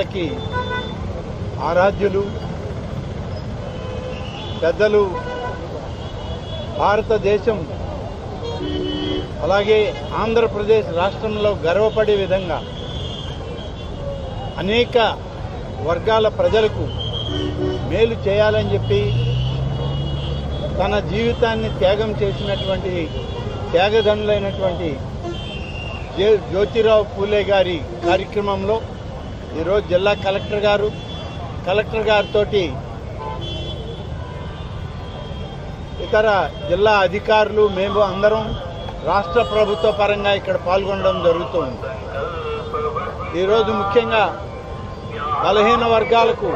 వర్గాలకి ఆరాధ్యులు పెద్దలు, భారతదేశం అలాగే ఆంధ్రప్రదేశ్ రాష్ట్రంలో గర్వపడే విధంగా అనేక వర్గాల ప్రజలకు మేలు చేయాలని చెప్పి తన జీవితాన్ని త్యాగం చేసినటువంటి త్యాగధనులైనటువంటి జ్యోతిరావు పూలే గారి కార్యక్రమంలో ఈరోజు జిల్లా కలెక్టర్ గారితో ఇతర జిల్లా అధికారులు మేము అందరం రాష్ట్ర ప్రభుత్వ పరంగా ఇక్కడ పాల్గొనడం జరుగుతుంది. ఈరోజు ముఖ్యంగా బలహీన వర్గాలకు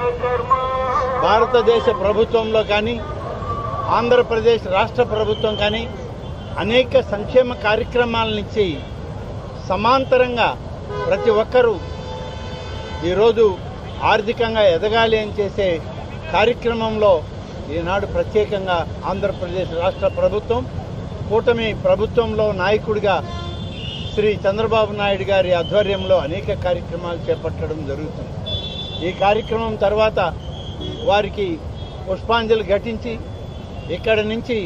భారతదేశ ప్రభుత్వంలో కానీ ఆంధ్రప్రదేశ్ రాష్ట్ర ప్రభుత్వం కానీ అనేక సంక్షేమ కార్యక్రమాల నుంచి సమాంతరంగా ప్రతి ఒక్కరూ ఈరోజు ఆర్థికంగా ఎదగాలి అని చేసే కార్యక్రమంలో ఈనాడు ప్రత్యేకంగా ఆంధ్రప్రదేశ్ రాష్ట్ర ప్రభుత్వం కూటమి ప్రభుత్వంలో నాయకుడిగా శ్రీ చంద్రబాబు నాయుడు గారి ఆధ్వర్యంలో అనేక కార్యక్రమాలు చేపట్టడం జరుగుతుంది. ఈ కార్యక్రమం తర్వాత వారికి పుష్పాంజలి ఘటించి ఇక్కడి నుంచి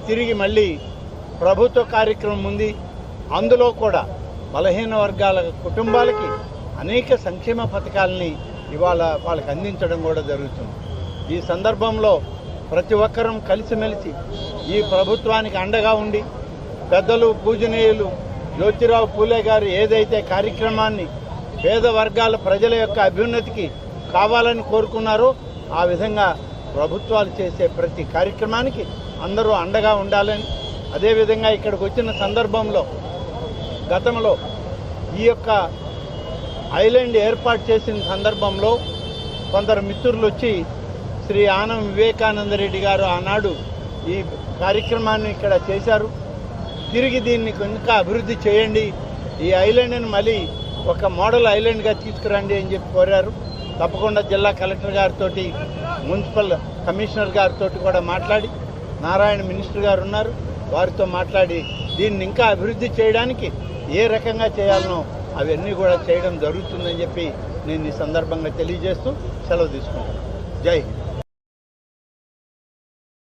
తిరిగి మళ్ళీ ప్రభుత్వ కార్యక్రమం ఉంది. అందులో కూడా బలహీన వర్గాల కుటుంబాలకి అనేక సంక్షేమ పథకాలని ఇవాళ వాళ్ళకి అందించడం కూడా జరుగుతుంది. ఈ సందర్భంలో ప్రతి ఒక్కరం కలిసిమెలిసి ఈ ప్రభుత్వానికి అండగా ఉండి పెద్దలు పూజనీయులు జ్యోతిరావు పూలే గారు ఏదైతే కార్యక్రమాన్ని పేద వర్గాల ప్రజల యొక్క అభ్యున్నతికి కావాలని కోరుకున్నారో ఆ విధంగా ప్రభుత్వాలు చేసే ప్రతి కార్యక్రమానికి అందరూ అండగా ఉండాలని, అదేవిధంగా ఇక్కడికి వచ్చిన సందర్భంలో గతంలో ఈ యొక్క ఐలాండ్ ఏర్పాటు చేసిన సందర్భంలో కొందరు మిత్రులు వచ్చి శ్రీ ఆనం వివేకానందరెడ్డి గారు ఆనాడు ఈ కార్యక్రమాన్ని ఇక్కడ చేశారు. తిరిగి దీన్ని ఇంకా అభివృద్ధి చేయండి, ఈ ఐలాండ్ని మళ్ళీ ఒక మోడల్ ఐలాండ్గా తీసుకురండి అని చెప్పి కోరారు. తప్పకుండా జిల్లా కలెక్టర్ గారితో మున్సిపల్ కమిషనర్ గారితో కూడా మాట్లాడి, నారాయణ మినిస్టర్ గారు ఉన్నారు, వారితో మాట్లాడి దీన్ని ఇంకా అభివృద్ధి చేయడానికి ఏ రకంగా చేయాలనో అవన్నీ కూడా చేయడం జరుగుతుందని చెప్పి నేను ఈ సందర్భంగా తెలియజేస్తూ సెలవు తీసుకుంటాను. జై హింద్.